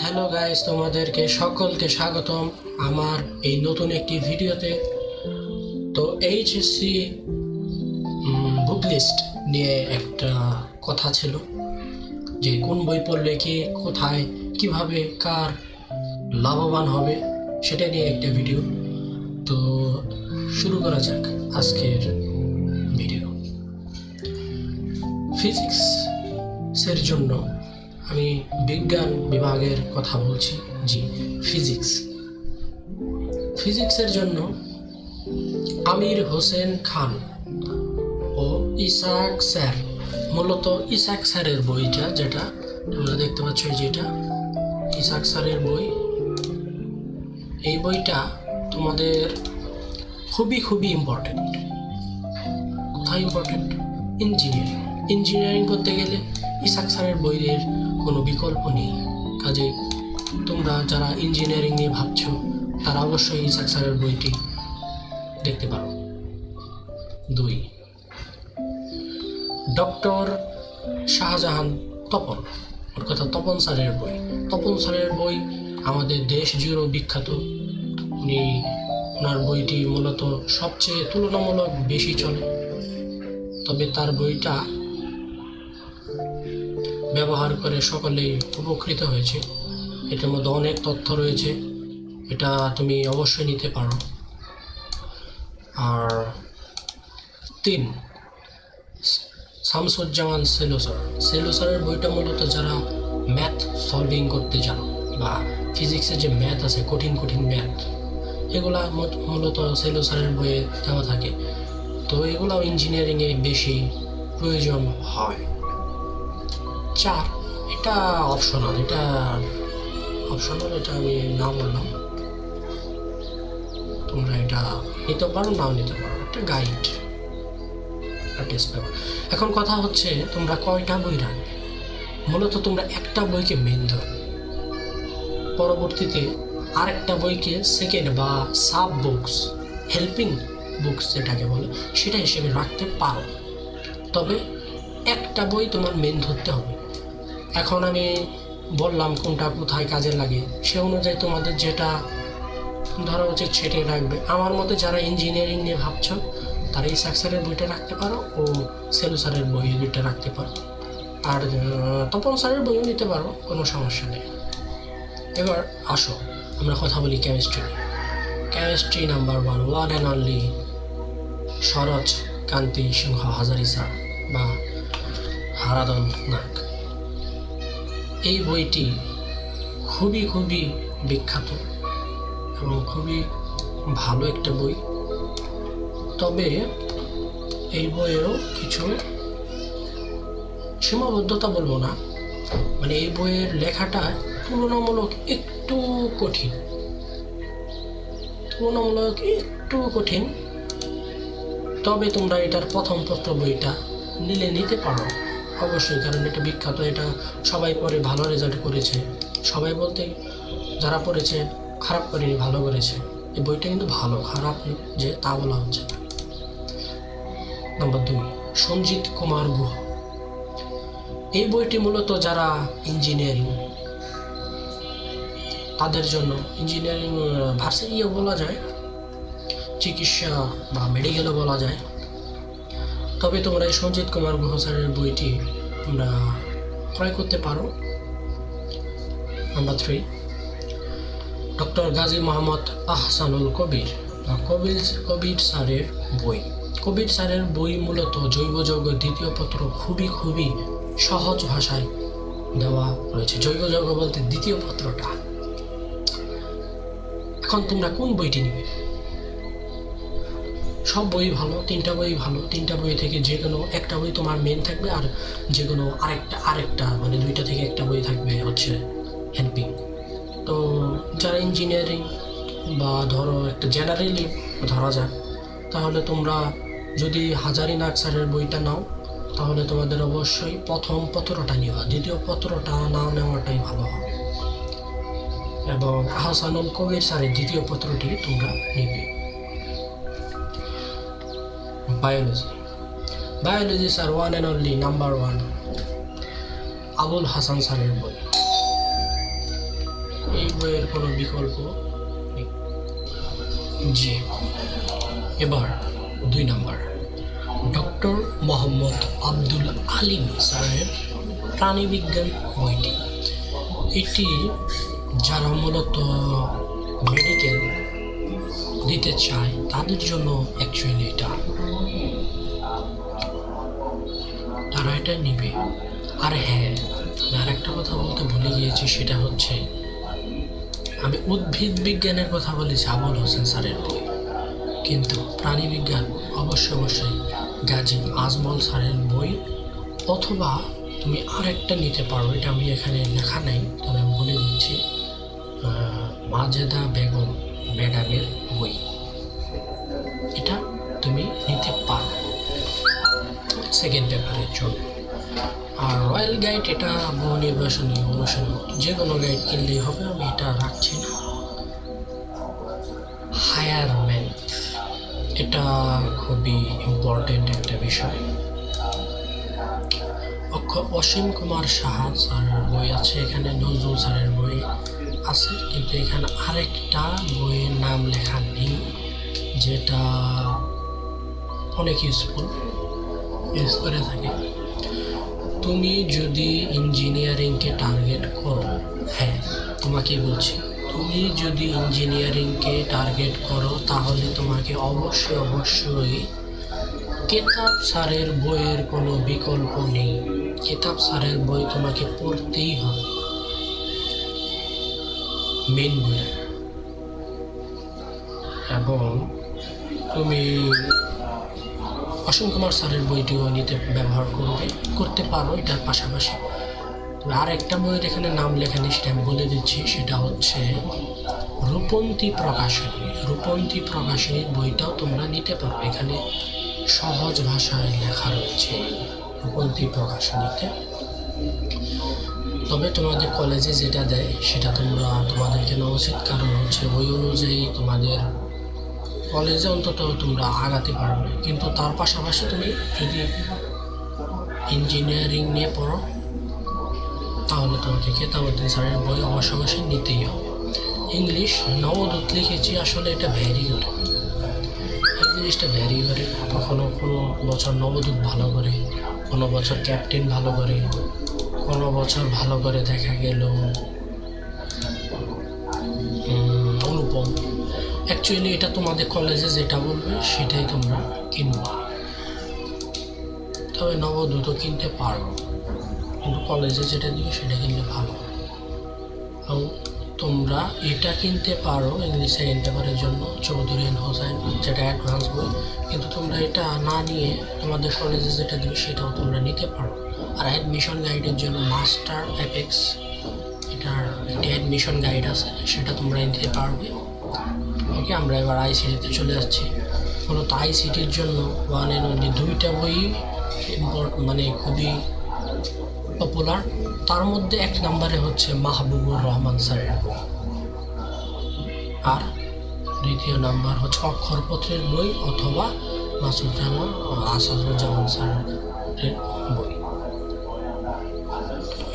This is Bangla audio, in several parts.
হ্যালো গাইস, তোমাদেরকে সকলকে স্বাগতম আমার এই নতুন একটি ভিডিওতে। তো এইচএসসি বুক লিস্ট নিয়ে একটা কথা ছিল যে কোন বই পড়লে কি কোথায় কিভাবে কার লাভবান হবে সেটা নিয়ে একটা ভিডিও। তো শুরু করা যাক আজকের ভিডিও। ফিজিক্সের জন্য আমি বিজ্ঞান বিভাগের কথা বলছি। জি, ফিজিক্সের জন্য আমির হোসেন খান ও ইসাক স্যার, মূলত ইসাক স্যারের বইটা যেটা তোমরা দেখতে পাচ্ছ, যেটা ইসাক স্যারের বই, এই বইটা তোমাদের খুবই ইম্পর্টেন্ট। কোথায় ইম্পর্টেন্ট? ইঞ্জিনিয়ারিং করতে গেলে ইসাক স্যারের বইয়ের কোনো বিকল্প নেই। কাজে তোমরা যারা ইঞ্জিনিয়ারিং নিয়ে ভাবছো তারা অবশ্যই ইসাক স্যারের বইটি দেখতে পারো। 2, ডক্টর শাহজাহান তপন, ওর কথা তপন স্যারের বই। তপন স্যারের বই আমাদের দেশ জুড়েও বিখ্যাত। ওনার বইটি মূলত সবচেয়ে তুলনামূলক বেশি চলে, তবে তার বইটা ব্যবহার করে সকলেই উপকৃত হয়েছে। এটার মধ্যে অনেক তথ্য রয়েছে, এটা তুমি অবশ্যই নিতে পারো। আর 3, শামসুজ্জামান সেলুসারের বইটা মূলত যারা ম্যাথ সলভিং করতে জানো বা ফিজিক্সের যে ম্যাথ আছে, কঠিন ম্যাথ, এগুলা মূলত সেলুসারের বইয়ে দেওয়া থাকে। তো এগুলাও ইঞ্জিনিয়ারিংয়ে বেশি প্রয়োজন হয়। 4, এটা অপশনাল, এটা আমি না বললাম, তোমরা এটা নিতে পারো নাও নিতে পারো, একটা গাইড, টেস্ট পেপার। এখন কথা হচ্ছে তোমরা কয়টা বই রাখবে। মূলত তোমরা একটা বইকে মেন ধরবে, পরবর্তীতে আরেকটা বইকে সেকেন্ড বা সাব বুকস, হেল্পিং বুকস যেটাকে বলে, সেটা হিসেবে রাখতে পারো। তবে একটা বই তোমার মেন ধরতে হবে। এখন আমি বললাম কোনটা কোথায় কাজে লাগে, সে অনুযায়ী তোমাদের যেটা ধরা উচিত সেটাই রাখবে। আমার মতে যারা ইঞ্জিনিয়ারিং নিয়ে ভাবছো তারা এই সাকসারের বইটা রাখতে পারো ও সেলু স্যারের বই দুইটা রাখতে পারো, আর তপন স্যারের বইও নিতে পারো, কোনো সমস্যা নেই। এবার আসো আমরা কথা বলি chemistry number 1 and only Sarat Kanti Singha Hazari sir বা হারাধন নাগ। এই বইটি খুবই বিখ্যাত এবং খুবই ভালো একটা বই। তবে এই বইয়েরও কিছু সীমাবদ্ধতা বলবো না, মানে এই বইয়ের লেখাটা তুলনামূলক একটু কঠিন। তবে তোমরা এটার প্রথম পত্র বইটা নিতে পারো অবশ্যই, কারণ এটা বিখ্যাত, এটা সবাই পড়ে, ভালো রেজাল্ট করেছে। সবাই বলতে যারা পড়েছে খারাপ করেনি, ভালো করেছে। এই বইটা কিন্তু ভালো, খারাপ যে তা বলা হচ্ছে না। নাম্বার 2, সঞ্জিত কুমার গুহ। এই বইটি মূলত যারা ইঞ্জিনিয়ারিং তাদের জন্য, ইঞ্জিনিয়ারিং ভার্সিটিও বলা যায়, চিকিৎসা বা মেডিকেলও বলা যায়। তবে তোমরা এই সঞ্জিত কুমার গুহ স্যারের বইটি তোমরা ক্রয় করতে পারো। নাম্বার 3, ডক্টর গাজী মোহাম্মদ আহসানুল কবির বা কবির স্যারের বই। কবির স্যারের বই মূলত জৈব যৌগ দ্বিতীয় পত্র খুবই সহজ ভাষায় দেওয়া রয়েছে। জৈব যৌগ বলতে দ্বিতীয় পত্রটা। এখন তোমরা কোন বইটি নিবে? সব বই ভালো, 3টা বই ভালো। 3টা বই থেকে যে কোনো একটা বই তোমার মেন থাকবে, আর যে কোনো আরেকটা মানে 2টা থেকে একটা বই থাকবে হচ্ছে হেল্পিং। তো যারা ইঞ্জিনিয়ারিং বা ধরো একটা জেনারেলি ধরা যাক, তাহলে তোমরা যদি হাজারি নাগ স্যারের বইটা নাও তাহলে তোমাদের অবশ্যই প্রথম পত্রটা নেওয়া, দ্বিতীয় পত্রটা না নেওয়াটাই ভালো হবে। এবং আহসানুল কবির স্যারের দ্বিতীয় পত্রটি তোমরা নিবে। Biology sir 1 and only number 1 Abul Hasan স্যারের বই। বইয়ের কোনো বিকল্প নেই। জি, এবার 2 নাম্বার, ডক্টর মোহাম্মদ আব্দুল আলিম স্যারের প্রাণীবিজ্ঞান বইটি। এটি যারা মূলত মেডিকেল দিতে চায় তাদের জন্য অ্যাকচুয়ালি তারা এটা নিবে। আর হ্যাঁ, আমি আর একটা কথা বলতে ভুলে গিয়েছি, সেটা হচ্ছে আমি উদ্ভিদ বিজ্ঞানের কথা বলেছি আবুল হোসেন স্যারের বই, কিন্তু প্রাণীবিজ্ঞান অবশ্যই গাজী আজমল স্যারের বই, অথবা তুমি আরেকটা নিতে পারো, এটা আমি এখানে লেখা নাই তবে আমি বলে দিচ্ছি, মাজেদা বেগম ম্যাডামের বই, এটা তুমি নিতে পারো সেকেন্ড পেপারের জন্য। আর রয়্যাল গাইড এটা বহু নির্বাচনী অনুশীলন, যে কোনো গাইড কিনলেই হবে, আমি এটা রাখছি না। হায়ার ম্যাথ, এটা খুবই ইম্পর্টেন্ট একটা বিষয়। অসীম কুমার সাহা স্যারের বই আছে এখানে, নজরুল স্যারের বই আছে, কিন্তু এখানে আরেকটা বইয়ের নাম লেখা নেই, যেটা অনেক ইউজ করে থাকে। তুমি যদি ইঞ্জিনিয়ারিংকে টার্গেট করো, হ্যাঁ তোমাকে বলছি, তুমি যদি ইঞ্জিনিয়ারিংকে টার্গেট করো তাহলে তোমাকে অবশ্যই কেতাব স্যারের বইয়ের কোনো বিকল্প নেই। কেতাব স্যারের বই তোমাকে পড়তেই হবে, মেন বই। এবং তুমি অসীম কুমার স্যারের বইটিও নিতে ব্যবহার করতে পারো এটার পাশাপাশি। তবে আর একটা বইয়ের এখানে নাম লেখা নেই, সেটা আমি বলে দিচ্ছি, সেটা হচ্ছে রূপন্তী প্রকাশনী। রূপন্তী প্রকাশনীর বইটাও তোমরা নিতে পারো, এখানে সহজ ভাষায় লেখা রয়েছে রূপন্তী প্রকাশনীতে। তবে তোমাদের কলেজে যেটা দেয় সেটা তোমাদেরকে নেওয়া উচিত, কারণ হচ্ছে ওই অনুযায়ী তোমাদের কলেজে অন্তত তোমরা আগাতে পারবে। কিন্তু তার পাশাপাশি তুমি যদি ইঞ্জিনিয়ারিং নিয়ে পড়ো তাহলে তোমাকে কেতাবউদ্দিন স্যারের বই অবশ্যই নিতেই হবে। ইংলিশ নবদূত লিখেছি, আসলে এটা ভ্যারি করে, এই জিনিসটা ভ্যারি করে। কোনো বছর নবদূত ভালো করে, কোনো বছর ক্যাপ্টেন ভালো করে, কোনো বছর ভালো করে দেখা গেল অনুপম। অ্যাকচুয়ালি এটা তোমাদের কলেজে যেটা বলবে সেটাই তোমরা কিনবা। তবে নবদূতও কিনতে পারো, কিন্তু কলেজে যেটা দিবে সেটা কিনলে ভালো। এবং তোমরা এটা কিনতে পারো ইংলিশ সেকেন্ড পেপারের জন্য, চৌধুরী হোসেন, যেটা অ্যাডভান্স বই, কিন্তু তোমরা এটা না নিয়ে তোমাদের কলেজে যেটা দিবে সেটাও তোমরা নিতে পারো। আর অ্যাডমিশন গাইডের জন্য মাস্টার অ্যাপেক্স, এটার একটি অ্যাডমিশন গাইড আছে, সেটা তোমরা নিতে পারবে। ওকে, আমরা এবার আইসিটিতে চলে যাচ্ছি। মূলত আইসিটির জন্য ওয়ান অ্যান্ড অনলি 2টা বই মানে খুবই পপুলার। তার মধ্যে 1 নম্বরে হচ্ছে মাহবুবুর রহমান স্যারের বই, আর 2য় নাম্বার হচ্ছে অক্ষরপত্রের বই অথবা আসাদুজ্জামান স্যারের বই।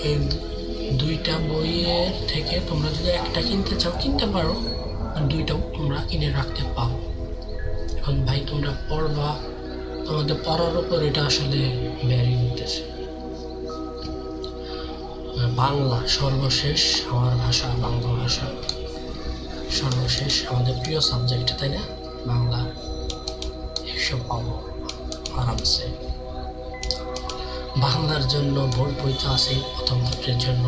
এই 2টা বইয়ের থেকে তোমরা যদি একটা কিনতে চাও কিনতে পারো, আর 2টাও তোমরা কিনে রাখতে পারো। এখন ভাই তোমরা পড়বা, তোমাদের পড়ার উপর এটা আসলে ভ্যারি করতেছে। বাংলা সর্বশেষ, আমার ভাষা বাংলা ভাষা সর্বশেষ, আমাদের প্রিয় সাবজেক্ট, তাই না? বাংলা 100 পাবো আরামসে। বাংলার জন্য বোর্ড বই তো আছেই, প্রথম পত্রের জন্য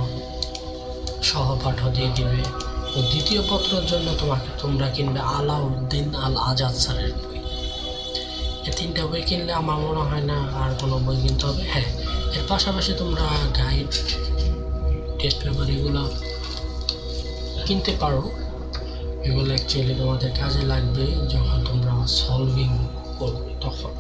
সহপাঠও দিয়ে দিবে, ও দ্বিতীয় পত্রের জন্য তোমরা কিনবে আলাউদ্দিন আল আজাদ স্যারের বই। এই 3টা বই কিনলে আমার মনে হয় না আর কোনো বই কিনতে হবে। হ্যাঁ, এর পাশাপাশি তোমরা গাইড, টেস্ট পেপার এগুলো কিনতে পারো। এগুলো অ্যাকচুয়ালি তোমাদের কাজে লাগবে যখন তোমরা সলভিং করবে তখন।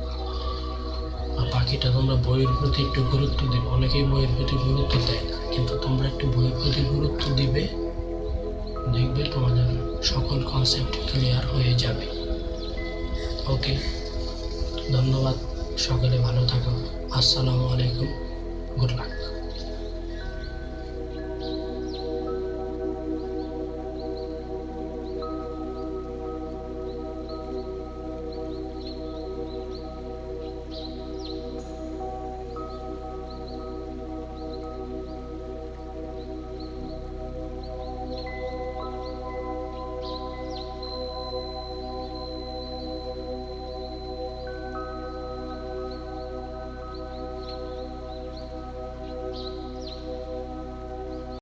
আর বাকিটা তোমরা বইয়ের প্রতি একটু গুরুত্ব দেবে। অনেকেই বইয়ের প্রতি গুরুত্ব দেয় না, কিন্তু তোমরা একটু বইয়ের প্রতি গুরুত্ব দিবে, দেখবে তোমাদের সকল কনসেপ্ট ক্লিয়ার হয়ে যাবে। ওকে, ধন্যবাদ, সকলে ভালো থাকো। আসসালামু আলাইকুম, গুড লাক।